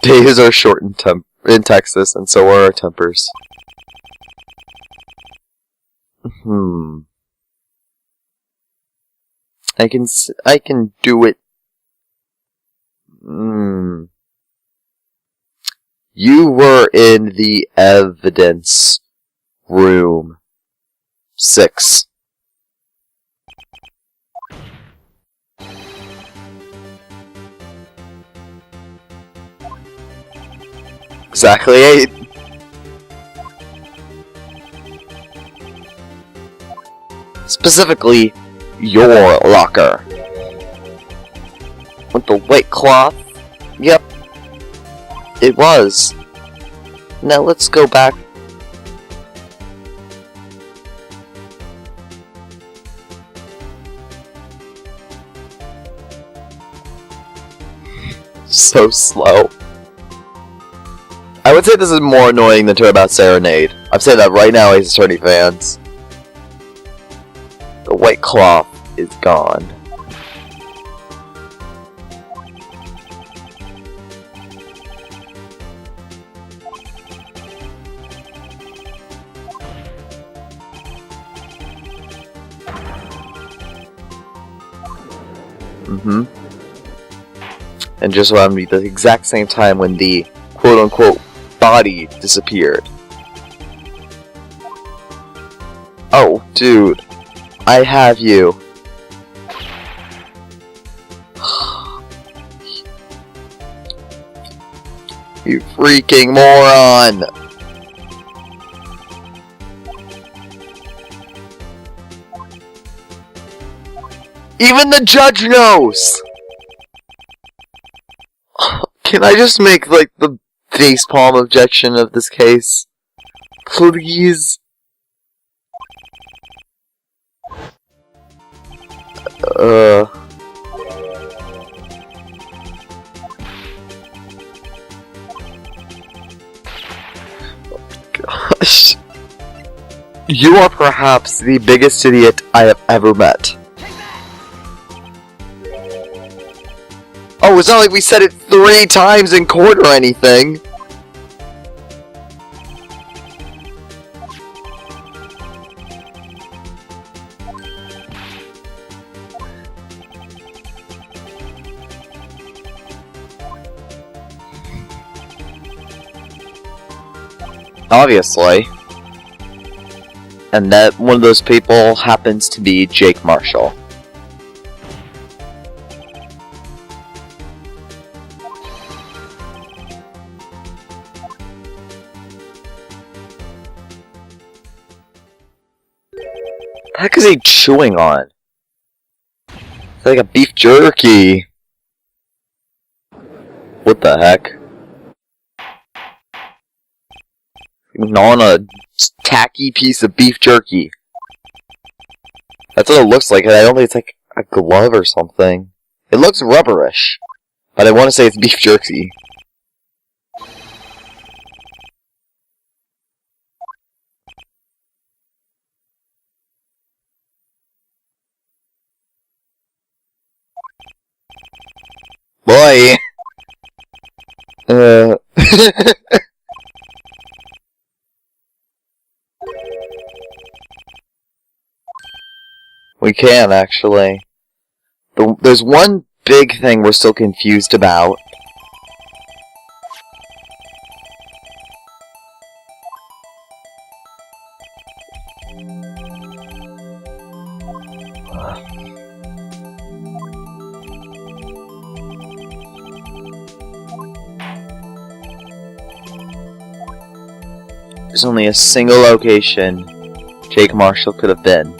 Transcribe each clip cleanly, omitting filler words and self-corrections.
Days are short in Texas, and so are our tempers. I can do it. You were in the evidence room 6. Exactly 8. Specifically, your locker. With the white cloth? Yep. It was. Now let's go back. So slow. I would say this is more annoying than Turnabout Serenade. I'm saying that right now, Ace Attorney fans. The white cloth is gone. And just around me, the exact same time when the quote-unquote body disappeared. Oh, dude. I have you. You freaking moron! Even the judge knows! Can I just make, like, the facepalm objection of this case? Please? Gosh. You are perhaps the biggest idiot I have ever met. Oh, it's not like we said it 3 times in court or anything. Obviously. And that one of those people happens to be Jake Marshall. What the heck is he chewing on? It's like a beef jerky. What the heck? Gnawing a tacky piece of beef jerky. That's what it looks like, and I don't think it's like a glove or something. It looks rubberish, but I want to say it's beef jerky. Boy! We can, actually. There's one big thing we're still confused about. There's only a single location Jake Marshall could have been.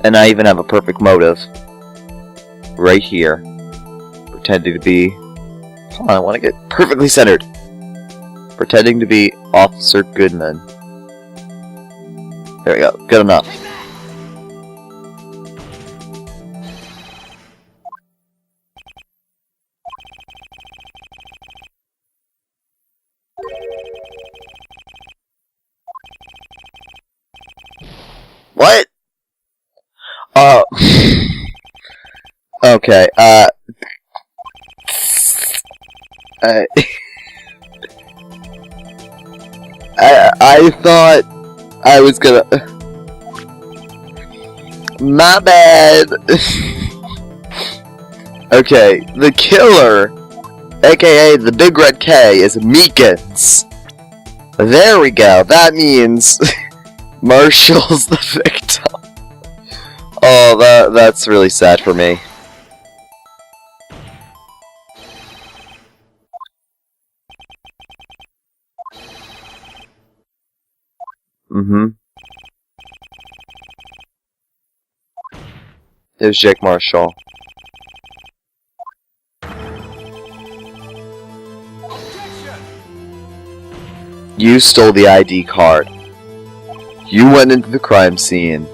And I even have a perfect motive. Right here. Pretending to be... Hold on, I want to get perfectly centered. Pretending to be Officer Goodman. There we go. Good enough. What? Okay, I thought I was gonna... My bad! Okay, the killer, aka the Big Red K, is Meekins. There we go, that means Marshall's the victim. Oh, that's really sad for me. It was Jake Marshall. You stole the ID card. You went into the crime scene,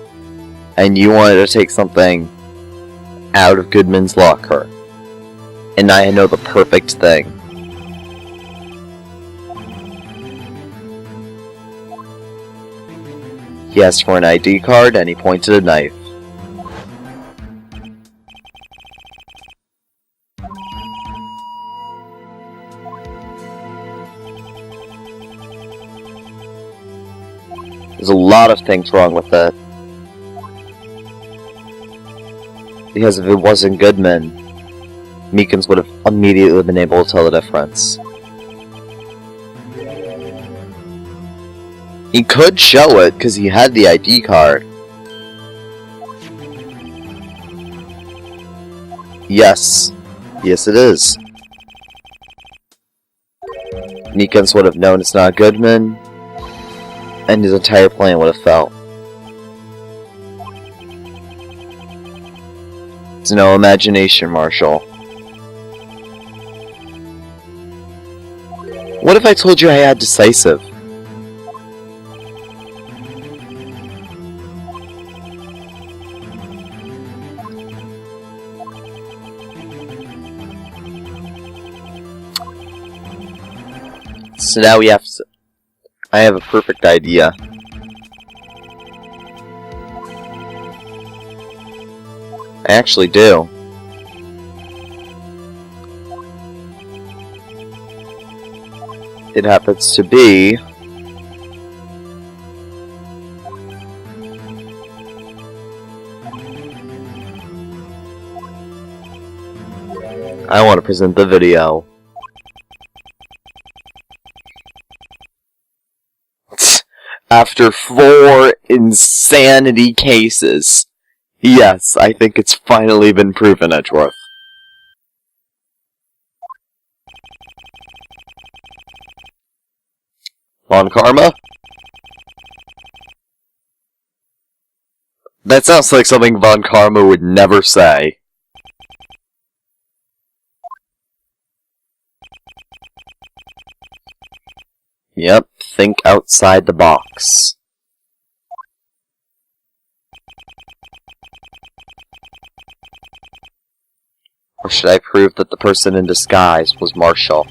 and you wanted to take something out of Goodman's locker. And I know the perfect thing. He asked for an ID card, and he pointed a knife. There's a lot of things wrong with it. Because if it wasn't Goodman, Meekins would have immediately been able to tell the difference. He could show it, because he had the ID card. Yes. Yes, it is. Meekins would have known it's not Goodman, and his entire plan would have failed. It's no imagination, Marshall. What if I told you I had decisive? So now we have to... I have a perfect idea. I actually do. It happens to be... I want to present the video. After 4 insanity cases. Yes, I think it's finally been proven, Edgeworth. Von Karma? That sounds like something Von Karma would never say. Yep, think outside the box. Or should I prove that the person in disguise was Marshall?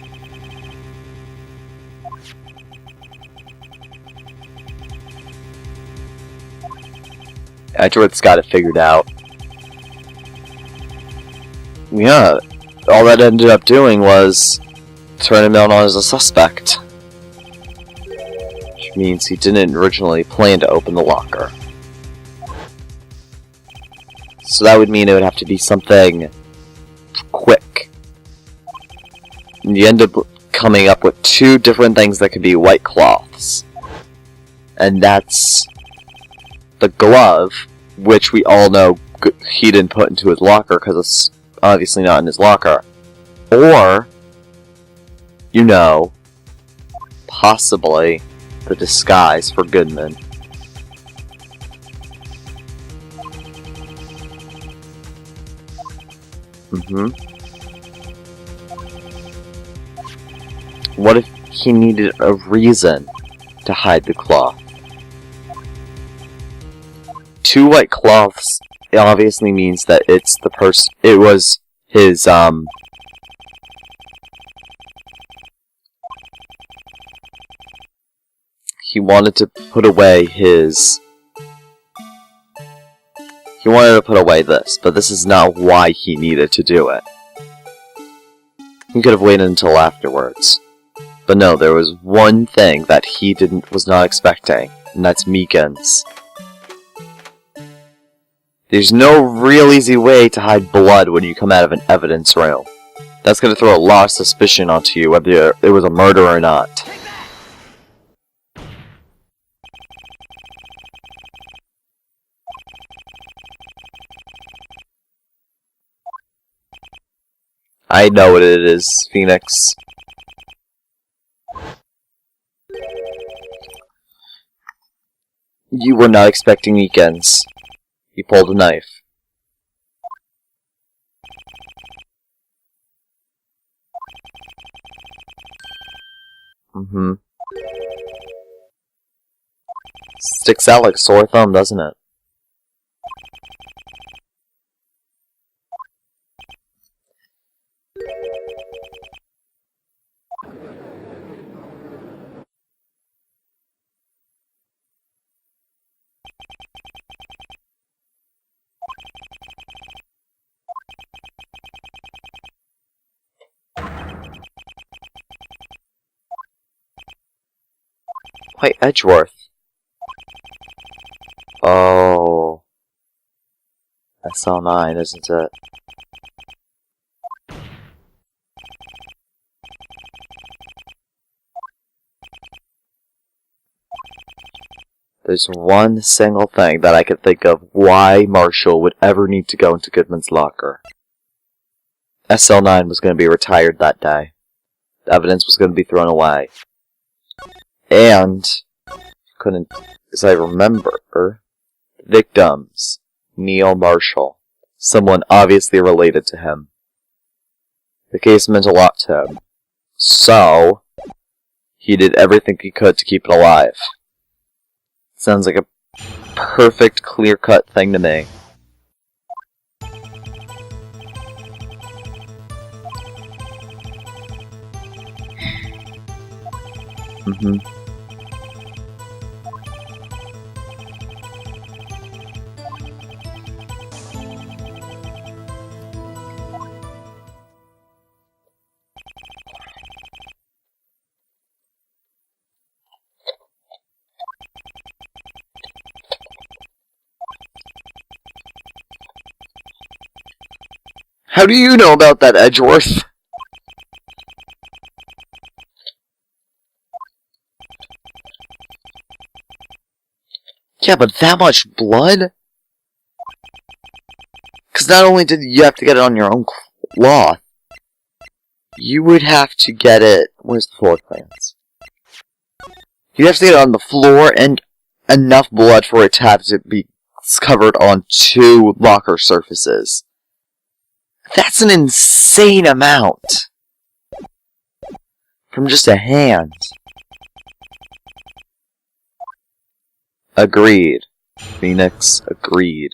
Edgeworth's got it figured out. Yeah, all that ended up doing was turn him out as a suspect. Which means he didn't originally plan to open the locker. So that would mean it would have to be something quick. And you end up coming up with 2 different things that could be white cloths. And that's the glove, which we all know he didn't put into his locker because it's obviously not in his locker. Or, you know, possibly the disguise for Goodman. What if he needed a reason to hide the cloth? 2 white cloths, it obviously means that it's the person, it was his, he wanted to put away his, he wanted to put away this, but this is not why he needed to do it. He could have waited until afterwards. But no, there was one thing that he was not expecting, and that's Meekins. There's no real easy way to hide blood when you come out of an evidence room. That's gonna throw a lot of suspicion onto you, whether it was a murder or not. I know what it is, Phoenix. You were not expecting Meekins. He pulled a knife. Sticks out like a sore thumb, doesn't it? Wait, Edgeworth. Oh. SL9, isn't it? There's one single thing that I could think of why Marshall would ever need to go into Goodman's locker. SL9 was going to be retired that day. The evidence was going to be thrown away. And, couldn't, as I remember, victims, Neil Marshall, someone obviously related to him. The case meant a lot to him. So, he did everything he could to keep it alive. Sounds like a perfect, clear-cut thing to me. How do you know about that, Edgeworth? Yeah, but that much blood? Because not only did you have to get it on your own cloth, you would have to get it... Where's the floor plans? You'd have to get it on the floor and enough blood for it to have to be covered on 2 locker surfaces. That's an insane amount. From just a hand. Agreed. Phoenix, agreed.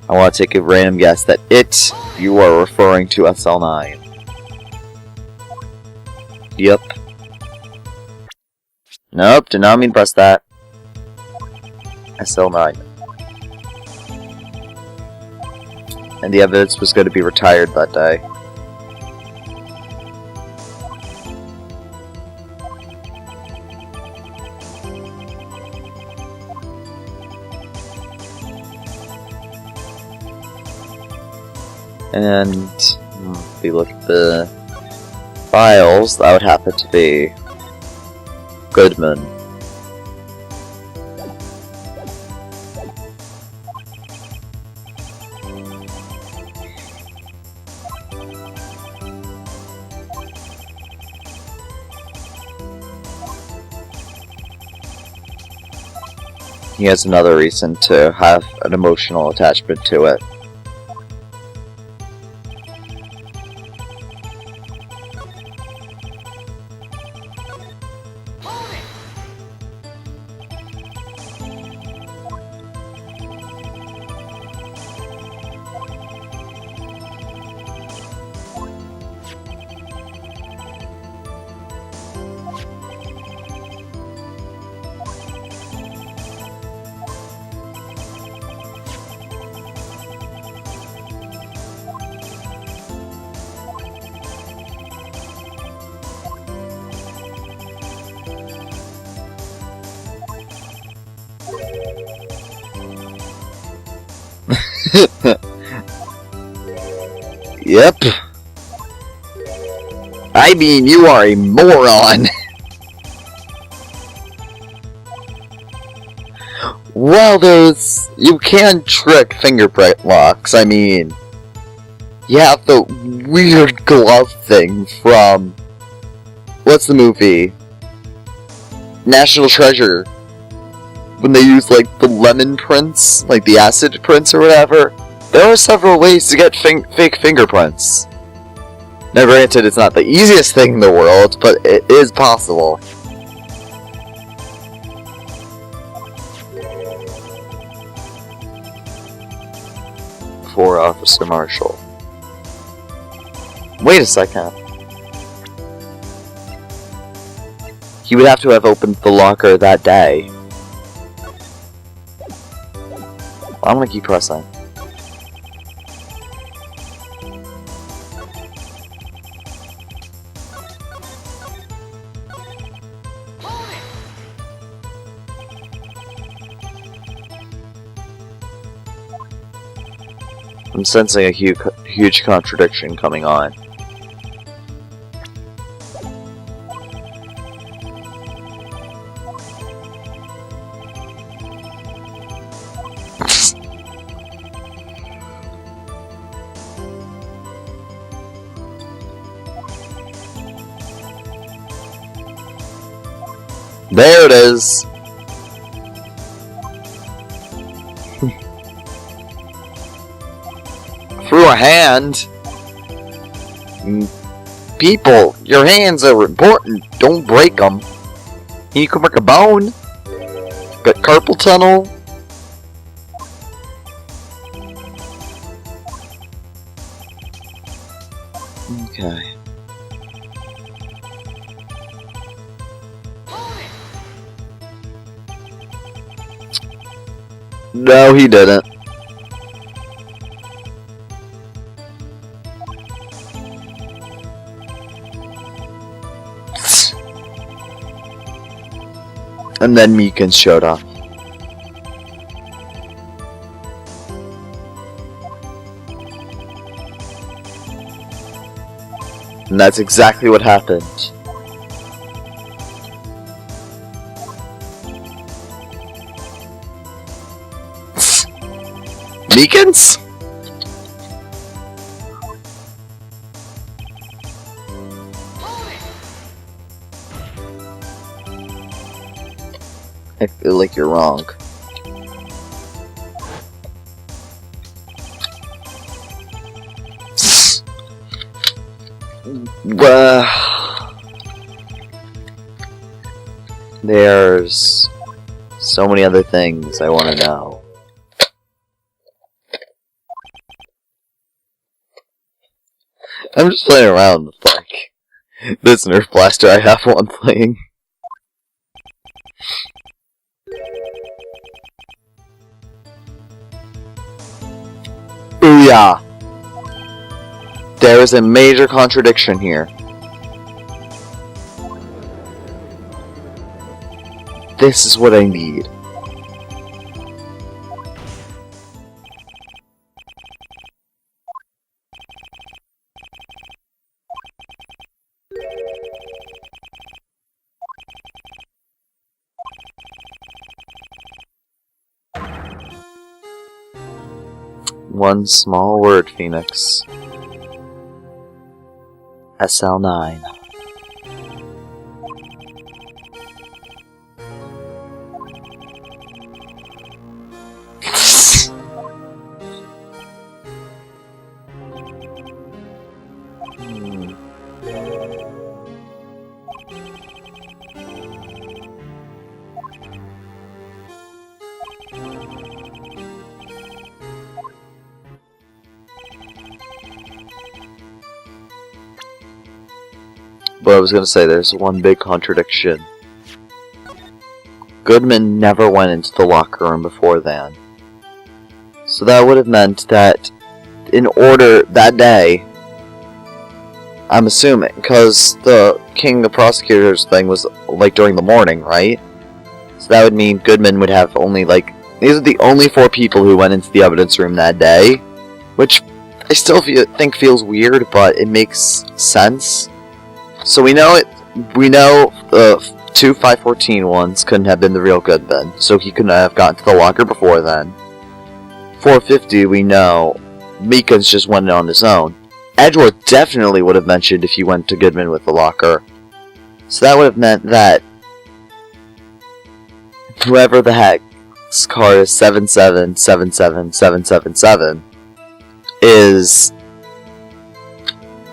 I want to take a random guess that you are referring to SL9. Yep. Nope, did not mean press that. SL9. And the evidence was going to be retired that day. And if you look at the files, that would happen to be Goodman. He has another reason to have an emotional attachment to it. Yep. I mean, you are a moron. Well, you can trick fingerprint locks. I mean, you have the weird glove thing from, what's the movie? National Treasure. When they use, like, the lemon prints, like the acid prints or whatever. There are several ways to get fake fingerprints. Now, granted, it's not the easiest thing in the world, but it is possible. For Officer Marshall. Wait a second. He would have to have opened the locker that day. I'm gonna keep pressing. I'm sensing a huge contradiction coming on. There it is! Through a hand? People, your hands are important. Don't break them. You can break a bone. Got carpal tunnel. Okay. No, he didn't. And then Meekins showed up. And that's exactly what happened. Meekins? I feel like you're wrong. There's so many other things I want to know. I'm just playing around with, like, this Nerf blaster I have while I'm playing. Booyah! There is a major contradiction here. This is what I need. One small word, Phoenix. SL9. But I was gonna say, there's one big contradiction. Goodman never went into the locker room before then. So that would have meant that in order that day, I'm assuming, because the King of Prosecutors thing was like during the morning, right? So that would mean Goodman would have only like These are the only 4 people who went into the evidence room that day, which I still think feels weird, but it makes sense. So we know 2 514 ones couldn't have been the real Goodman, so he couldn't have gotten to the locker before then. 450, we know Meekins just went on his own. Edgeworth definitely would have mentioned if he went to Goodman with the locker. So that would have meant that whoever the heck's card is 7777777 is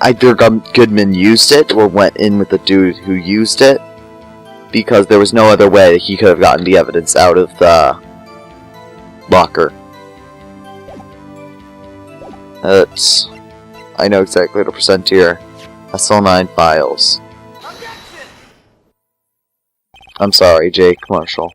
either Goodman used it or went in with the dude who used it, because there was no other way that he could have gotten the evidence out of the locker. I know exactly what to present here. SL9 files. I'm sorry, Jake Marshall.